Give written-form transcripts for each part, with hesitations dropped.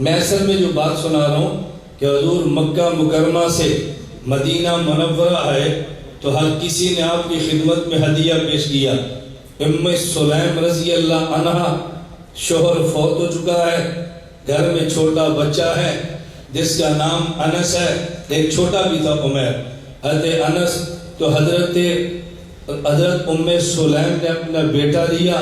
میں اصل میں جو بات سنا رہا ہوں کہ حضور مکہ مکرمہ سے مدینہ منورہ آئے تو ہر کسی نے آپ کی خدمت میں ہدیہ پیش کیا. ام سلیم رضی اللہ عنہ شوہر فوت ہو چکا ہے, گھر میں چھوٹا بچہ ہے جس کا نام انس ہے, ایک چھوٹا بھی تھا عمیر. حضرت انس تو حضرت ام سلیم نے اپنا بیٹا لیا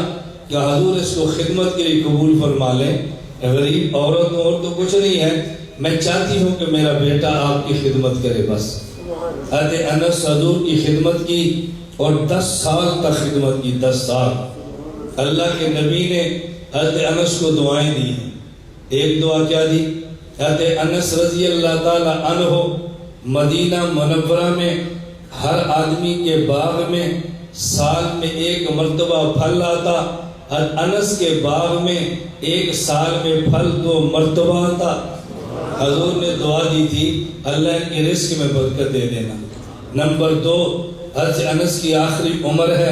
کہ حضور اس کو خدمت کے لیے قبول فرما لیں. غریب عورت اور تو کچھ نہیں ہے, میں چاہتی ہوں کہ میرا بیٹا آپ کی خدمت کرے. بس حضرت انس حضور کی خدمت کی اور 10 سال تک خدمت کی. 10 سال اللہ کے نبی نے حضرت انس کو دعائیں دی. ایک دعا کیا دی؟ حضرت انس رضی اللہ تعالی عنہ مدینہ منورہ میں ہر آدمی کے باغ میں سال میں 1 مرتبہ پھل آتا, حضرت انس کے باغ میں 1 سال میں پھل 2 مرتبہ آتا. حضور نے دعا دی تھی اللہ ان کے رزق میں برکت دے دینا. نمبر 2, حضرت انس کی آخری عمر ہے.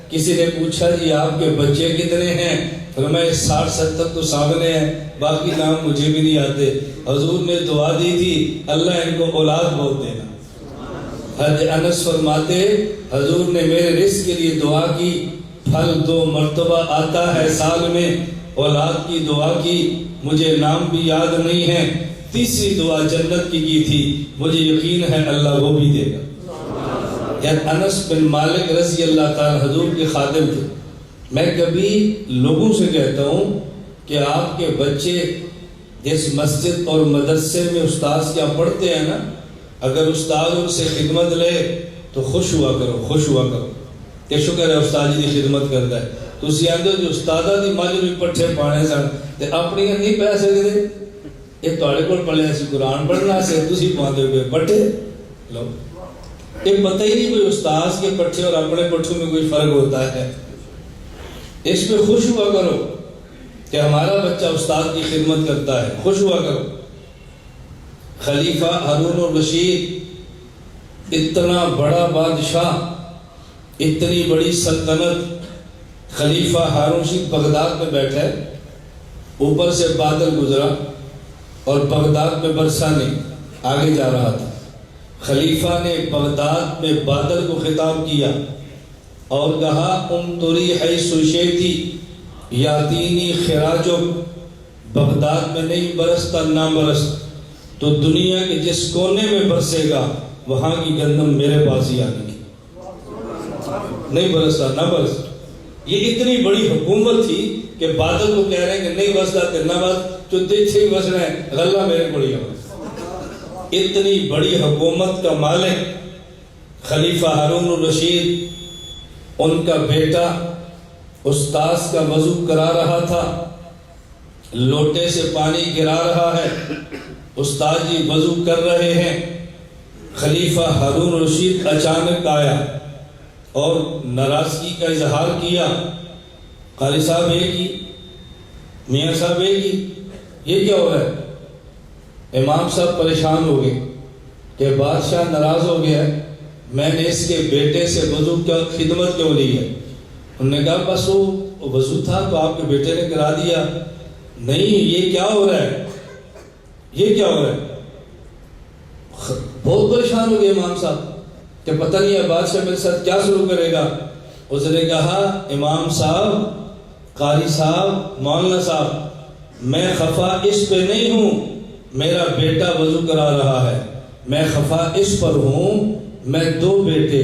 کسی نے پوچھا جی آپ کے بچے کتنے ہیں؟ فرمایا 60-70 تو سامنے ہیں, باقی نام مجھے بھی نہیں آتے. حضور نے دعا دی تھی اللہ ان کو اولاد بہت دینا. حضرت انس فرماتے حضور نے میرے رزق کے لیے دعا کی, پھل 2 مرتبہ آتا ہے سال میں, اولاد کی دعا کی, مجھے نام بھی یاد نہیں ہے. تیسری دعا جنت کی تھی, مجھے یقین ہے اللہ وہ بھی دے گا. انس بن مالک رضی اللہ تعالی حضور کے خادم تھے. میں کبھی لوگوں سے کہتا ہوں کہ آپ کے بچے جس مسجد اور مدرسے میں استاذ کیا پڑھتے ہیں نا, اگر استاد ان سے خدمت لے تو خوش ہوا کرو, خوش ہوا کرو کہ شکر ہے استاد جی کی خدمت کرتا ہے. تسی آندے جو استادہ دی ماجر بھی پٹھے پانے سن تے اپنی نہیں پہ سکتے, یہ تھوڑے کول پڑھیا سی قرآن پڑھنا سے تسی پاندے ہوئے پٹھے لو. یہ پتہ ہی نہیں کوئی استاذ کے پٹھے اور اپنے پٹھوں میں کوئی فرق ہوتا ہے. اس میں خوش ہوا کرو کہ ہمارا بچہ استاد کی خدمت کرتا ہے, خوش ہوا کرو. خلیفہ ہارون الرشید اتنا بڑا بادشاہ, اتنی بڑی سلطنت, خلیفہ ہارون الرشید بغداد میں بیٹھا ہے, اوپر سے بادل گزرا اور بغداد میں برسا نہیں, آگے جا رہا تھا. خلیفہ نے بغداد میں بادل کو خطاب کیا اور کہا امطری حیث شئتی یاتینی خراجک, بغداد میں نہیں برستا نہ برس تو دنیا کے جس کونے میں برسے گا وہاں کی گندم میرے پاس ہی آنے کی. نہیں برستا نہ برس. یہ اتنی بڑی حکومت تھی کہ بادل کو کہہ رہے ہیں کہ نہیں برستا کہ نہ برس, جو دیکھ ہی برس رہے ہیں غلہ میرے پڑی ہو. اتنی بڑی حکومت کا مالک خلیفہ ہارون الرشید, ان کا بیٹا استاذ کا وضو کرا رہا تھا, لوٹے سے پانی گرا رہا ہے, استاد جی وضو کر رہے ہیں. خلیفہ ہارون الرشید اچانک آیا اور ناراضگی کا اظہار کیا. قاری صاحب ایک ہی, میاں صاحب ایک ہی, یہ کیا ہو رہا ہے؟ امام صاحب پریشان ہو گئے کہ بادشاہ ناراض ہو گیا ہے, میں نے اس کے بیٹے سے وضو کی خدمت کیوں لی ہے؟ انہوں نے کہا بس وہ وضو تھا تو آپ کے بیٹے نے کرا دیا. نہیں, یہ کیا ہو رہا ہے, یہ کیا ہو رہا ہے؟ بہت پریشان ہو گئے امام صاحب کہ پتہ نہیں ہے بادشاہ میرے ساتھ کیا شروع کرے گا. اس نے کہا امام صاحب, قاری صاحب, مولانا صاحب, میں خفا اس پہ نہیں ہوں, میرا بیٹا وضو کرا رہا ہے. میں خفا اس پر ہوں, میں 2 بیٹے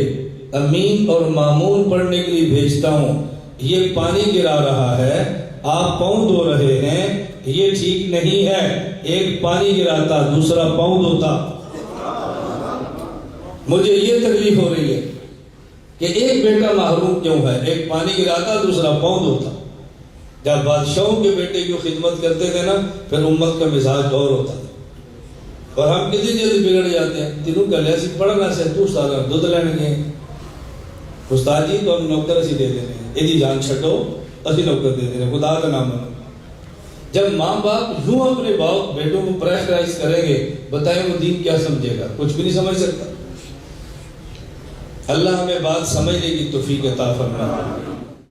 امین اور مامون پڑھنے کے لیے بھیجتا ہوں, یہ پانی گرا رہا ہے, آپ پاؤں دھو رہے ہیں, یہ ٹھیک نہیں ہے. ایک پانی گراتا دوسرا پاؤں دھوتا. مجھے یہ تکلیف ہو رہی ہے کہ ایک بیٹا محروم کیوں ہے, ایک پانی گراتا دوسرا پاؤں دھوتا. جب بادشاہوں کے بیٹے کی خدمت کرتے تھے نا پھر امت کا مزاج اور ہوتا تھا. اور ہم کتنی جلدی بگڑ جاتے ہیں. تینوں کا لیسی پڑھنا سے تو سارا دودھ لینے گئے استاد جی تو ہم نوکر اسی دے دے رہے ہیں, یہ جان چھٹو اسی نوکر دے دے رہے ہیں, خدا کا نام منو. جب ماں باپ یوں اپنے بیٹوں کو پریشرائز کریں گے, بتائیں وہ دین کیا سمجھے گا؟ کچھ بھی نہیں سمجھ سکتا. اللہ ہمیں بات سمجھنے کی توفیق عطا فرمائے.